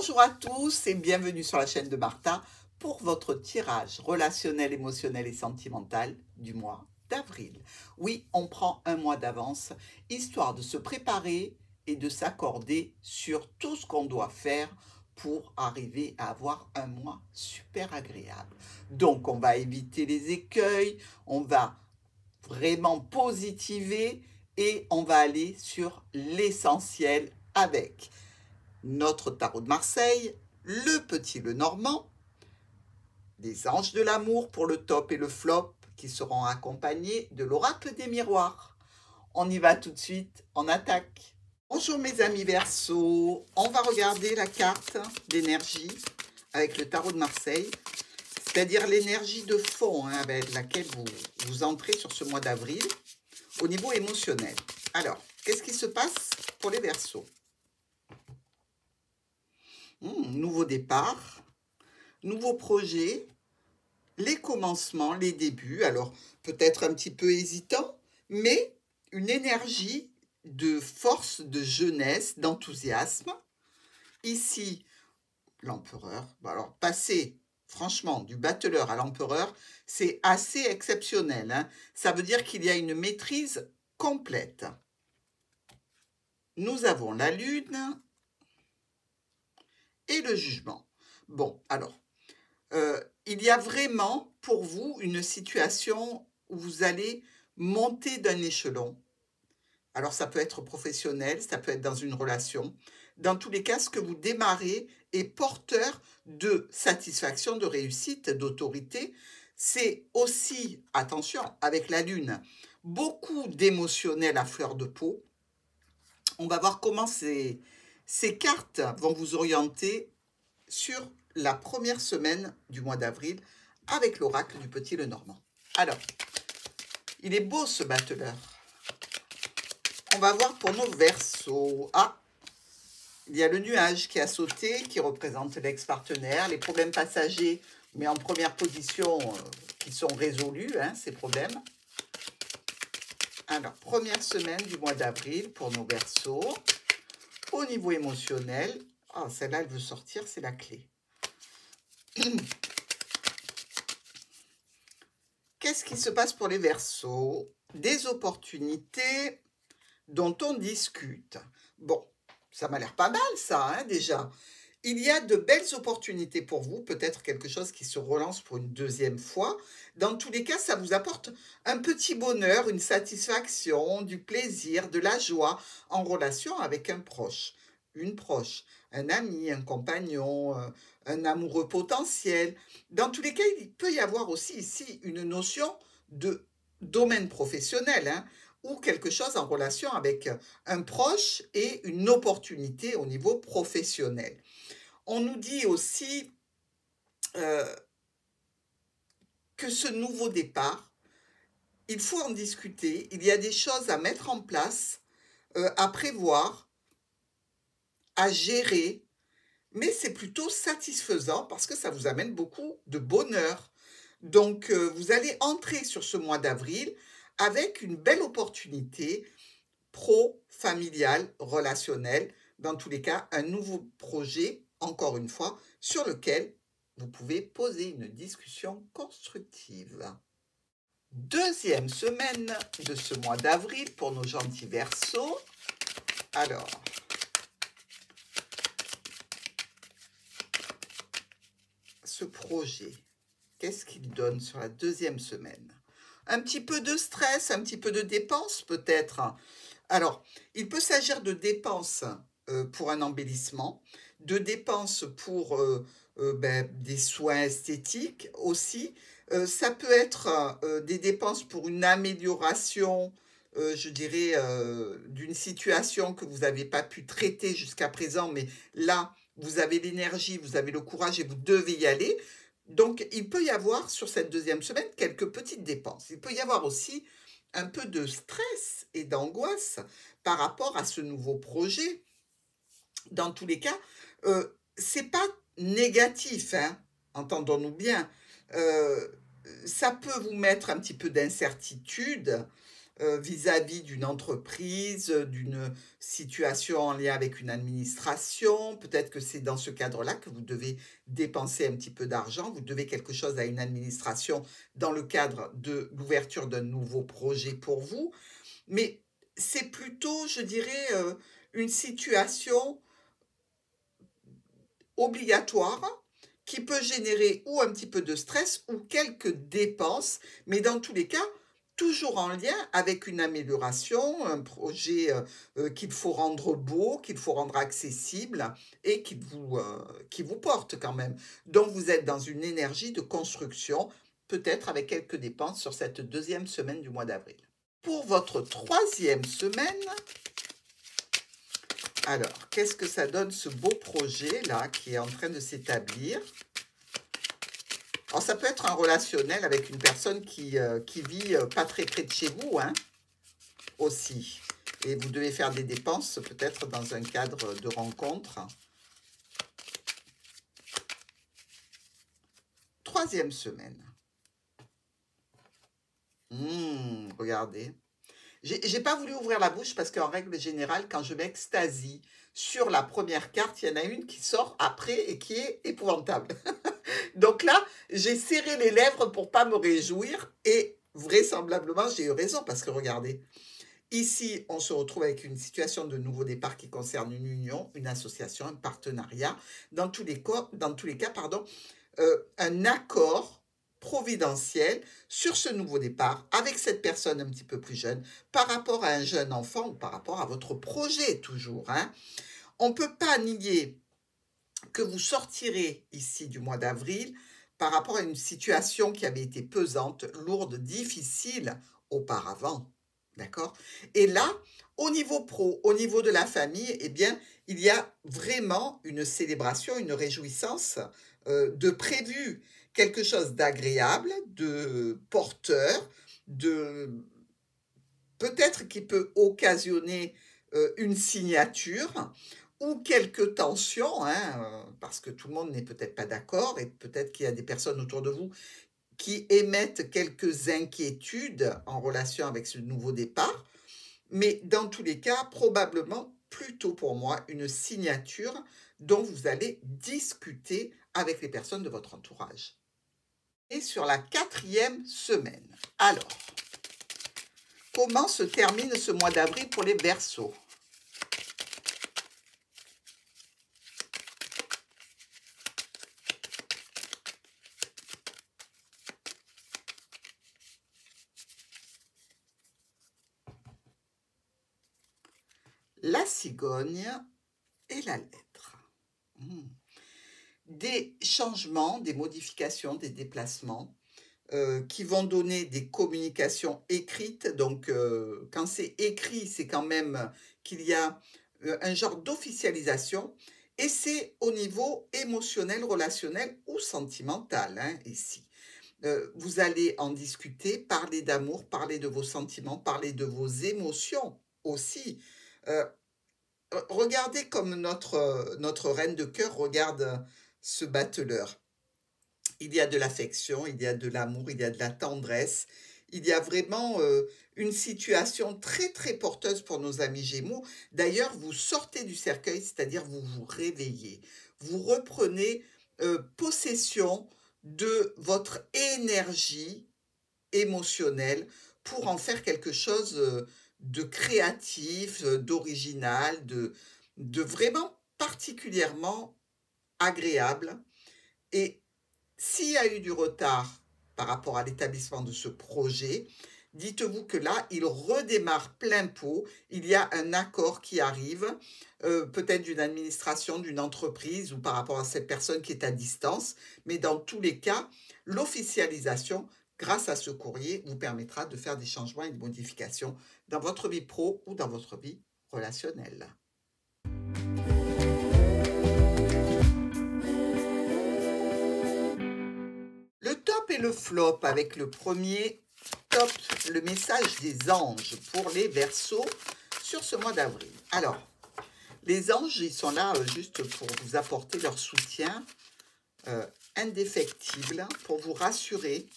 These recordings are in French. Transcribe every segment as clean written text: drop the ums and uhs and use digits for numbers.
Bonjour à tous et bienvenue sur la chaîne de Martha pour votre tirage relationnel, émotionnel et sentimental du mois d'avril. Oui, on prend un mois d'avance, histoire de se préparer et de s'accorder sur tout ce qu'on doit faire pour arriver à avoir un mois super agréable. Donc, on va éviter les écueils, on va vraiment positiver et on va aller sur l'essentiel avec notre tarot de Marseille, le petit Lenormand, les anges de l'amour pour le top et le flop qui seront accompagnés de l'oracle des miroirs. On y va tout de suite, on attaque. Bonjour mes amis Verseau, on va regarder la carte d'énergie avec le tarot de Marseille, c'est-à-dire l'énergie de fond avec laquelle vous entrez sur ce mois d'avril au niveau émotionnel. Alors, qu'est-ce qui se passe pour les Verseaux? Nouveau départ, nouveau projet, les commencements, les débuts. Alors, peut-être un petit peu hésitant, mais une énergie de force, de jeunesse, d'enthousiasme. Ici, l'empereur. Alors, passer, franchement, du battleur à l'empereur, c'est assez exceptionnel, hein. Ça veut dire qu'il y a une maîtrise complète. Nous avons la lune et le jugement. Bon, alors, il y a vraiment pour vous une situation où vous allez monter d'un échelon. Alors, ça peut être professionnel, ça peut être dans une relation. Dans tous les cas, ce que vous démarrez est porteur de satisfaction, de réussite, d'autorité. C'est aussi, attention, avec la lune, beaucoup d'émotionnel à fleur de peau. On va voir comment ces cartes vont vous orienter sur la première semaine du mois d'avril avec l'oracle du petit Lenormand. Alors, il est beau ce battleur. On va voir pour nos Verseaux. Ah, il y a le nuage qui a sauté, qui représente l'ex-partenaire, les problèmes passagers, mais en première position, qui sont résolus, hein, ces problèmes. Alors, première semaine du mois d'avril pour nos Verseaux. Au niveau émotionnel, ah, celle-là, elle veut sortir, c'est la clé. Qu'est-ce qui se passe pour les Verseaux? Des opportunités dont on discute. Bon, ça m'a l'air pas mal ça, hein, déjà. Il y a de belles opportunités pour vous, peut-être quelque chose qui se relance pour une deuxième fois. Dans tous les cas, ça vous apporte un petit bonheur, une satisfaction, du plaisir, de la joie en relation avec un proche, une proche, un ami, un compagnon, un amoureux potentiel. Dans tous les cas, il peut y avoir aussi ici une notion de domaine professionnel, hein, ou quelque chose en relation avec un proche et une opportunité au niveau professionnel. On nous dit aussi que ce nouveau départ, il faut en discuter, il y a des choses à mettre en place, à prévoir, à gérer, mais c'est plutôt satisfaisant parce que ça vous amène beaucoup de bonheur. Donc, vous allez entrer sur ce mois d'avril avec une belle opportunité pro, familiale, relationnelle, dans tous les cas, un nouveau projet, encore une fois, sur lequel vous pouvez poser une discussion constructive. Deuxième semaine de ce mois d'avril pour nos gentils Verseaux. Alors, ce projet, qu'est-ce qu'il donne sur la deuxième semaine? Un petit peu de stress, un petit peu de dépenses peut-être. Alors, il peut s'agir de dépenses pour un embellissement, de dépenses pour des soins esthétiques aussi. Ça peut être des dépenses pour une amélioration, je dirais, d'une situation que vous n'avez pas pu traiter jusqu'à présent, mais là, vous avez l'énergie, vous avez le courage et vous devez y aller. Donc, il peut y avoir sur cette deuxième semaine quelques petites dépenses. Il peut y avoir aussi un peu de stress et d'angoisse par rapport à ce nouveau projet. Dans tous les cas, c'est pas négatif, hein, entendons-nous bien. Ça peut vous mettre un petit peu d'incertitude, vis-à-vis d'une entreprise, d'une situation en lien avec une administration. Peut-être que c'est dans ce cadre-là que vous devez dépenser un petit peu d'argent. Vous devez quelque chose à une administration dans le cadre de l'ouverture d'un nouveau projet pour vous. Mais c'est plutôt, je dirais, une situation obligatoire qui peut générer ou un petit peu de stress ou quelques dépenses, mais dans tous les cas, toujours en lien avec une amélioration, un projet qu'il faut rendre beau, qu'il faut rendre accessible et qui vous porte quand même. Donc vous êtes dans une énergie de construction, peut-être avec quelques dépenses sur cette deuxième semaine du mois d'avril. Pour votre troisième semaine, alors, qu'est-ce que ça donne ce beau projet-là qui est en train de s'établir? Alors, ça peut être un relationnel avec une personne qui vit pas très près de chez vous, hein, aussi. Et vous devez faire des dépenses, peut-être dans un cadre de rencontre. Troisième semaine. Regardez. J'ai pas voulu ouvrir la bouche parce qu'en règle générale, quand je m'extasie sur la première carte, il y en a une qui sort après et qui est épouvantable. Donc là, j'ai serré les lèvres pour pas me réjouir et vraisemblablement, j'ai eu raison parce que regardez, ici, on se retrouve avec une situation de nouveau départ qui concerne une union, une association, un partenariat, dans tous les cas, pardon, un accord providentiel sur ce nouveau départ avec cette personne un petit peu plus jeune par rapport à un jeune enfant ou par rapport à votre projet toujours, hein. On ne peut pas nier que vous sortirez ici du mois d'avril par rapport à une situation qui avait été pesante, lourde, difficile auparavant. D'accord? Et là, au niveau pro, au niveau de la famille, eh bien, il y a vraiment une célébration, une réjouissance de prévu, quelque chose d'agréable, de porteur, de peut-être qui peut occasionner une signature ou quelques tensions, hein, parce que tout le monde n'est peut-être pas d'accord et peut-être qu'il y a des personnes autour de vous qui émettent quelques inquiétudes en relation avec ce nouveau départ. Mais dans tous les cas, probablement plutôt pour moi une signature dont vous allez discuter avec les personnes de votre entourage. Et sur la quatrième semaine. Alors, comment se termine ce mois d'avril pour les Verseaux? La cigogne et la lettre. Des changements, des modifications, des déplacements qui vont donner des communications écrites. Donc, quand c'est écrit, c'est quand même qu'il y a un genre d'officialisation. Et c'est au niveau émotionnel, relationnel ou sentimental, hein, ici. Vous allez en discuter, parler d'amour, parler de vos sentiments, parler de vos émotions aussi. Regardez comme notre reine de cœur regarde ce battleur. Il y a de l'affection, il y a de l'amour, il y a de la tendresse. Il y a vraiment une situation très, très porteuse pour nos amis Gémeaux. D'ailleurs, vous sortez du cercueil, c'est-à-dire vous vous réveillez. Vous reprenez possession de votre énergie émotionnelle pour en faire quelque chose de créatif, d'original, de vraiment particulièrement agréable. Et s'il y a eu du retard par rapport à l'établissement de ce projet, dites-vous que là, il redémarre plein pot. Il y a un accord qui arrive, peut-être d'une administration, d'une entreprise ou par rapport à cette personne qui est à distance. Mais dans tous les cas, l'officialisation, grâce à ce courrier, vous permettra de faire des changements et des modifications dans votre vie pro ou dans votre vie relationnelle. Le top et le flop avec le premier top, le message des anges pour les Verseaux sur ce mois d'avril. Alors, les anges, ils sont là juste pour vous apporter leur soutien indéfectible, pour vous rassurer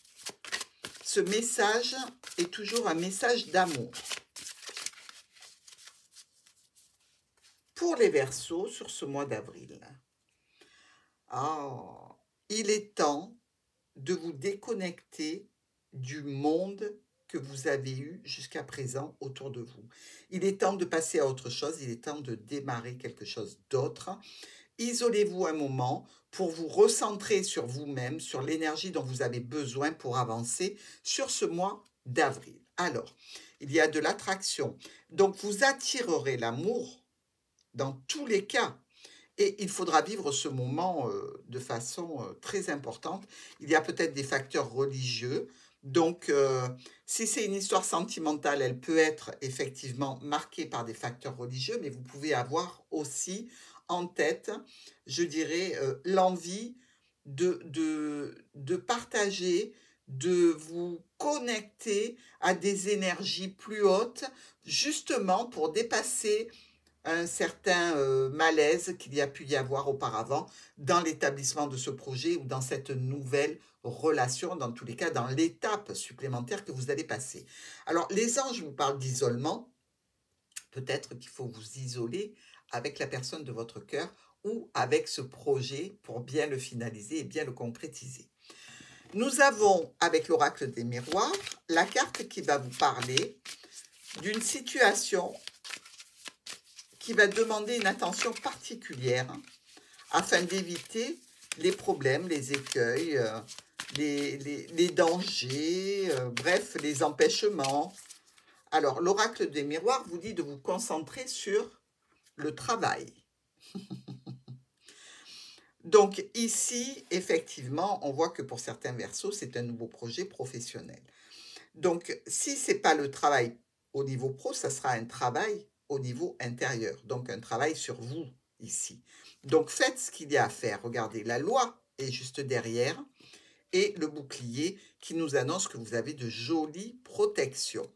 ce message est toujours un message d'amour. Pour les Verseaux sur ce mois d'avril, il est temps de vous déconnecter du monde que vous avez eu jusqu'à présent autour de vous. Il est temps de passer à autre chose, il est temps de démarrer quelque chose d'autre. Isolez-vous un moment pour vous recentrer sur vous-même, sur l'énergie dont vous avez besoin pour avancer sur ce mois d'avril. Alors, il y a de l'attraction, donc vous attirerez l'amour dans tous les cas. Et il faudra vivre ce moment de façon très importante. Il y a peut-être des facteurs religieux. Donc, si c'est une histoire sentimentale, elle peut être effectivement marquée par des facteurs religieux, mais vous pouvez avoir aussi en tête, je dirais, l'envie de partager, de vous connecter à des énergies plus hautes, justement pour dépasser un certain malaise qu'il y a pu y avoir auparavant dans l'établissement de ce projet ou dans cette nouvelle relation, dans tous les cas, dans l'étape supplémentaire que vous allez passer. Alors, les anges vous parlent d'isolement. Peut-être qu'il faut vous isoler avec la personne de votre cœur ou avec ce projet pour bien le finaliser et bien le concrétiser. Nous avons, avec l'oracle des miroirs, la carte qui va vous parler d'une situation qui va demander une attention particulière afin d'éviter les problèmes, les écueils, les dangers, bref, les empêchements. Alors, l'oracle des miroirs vous dit de vous concentrer sur le travail. Donc ici, effectivement, on voit que pour certains Verseaux, c'est un nouveau projet professionnel. Donc, si ce n'est pas le travail au niveau pro, ça sera un travail au niveau intérieur, donc un travail sur vous ici. Donc, faites ce qu'il y a à faire. Regardez, la loi est juste derrière et le bouclier qui nous annonce que vous avez de jolies protections.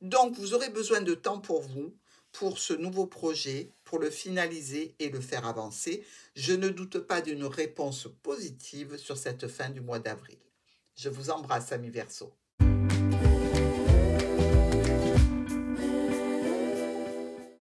Donc, vous aurez besoin de temps pour vous, pour ce nouveau projet, pour le finaliser et le faire avancer. Je ne doute pas d'une réponse positive sur cette fin du mois d'avril. Je vous embrasse, amis Verseaux.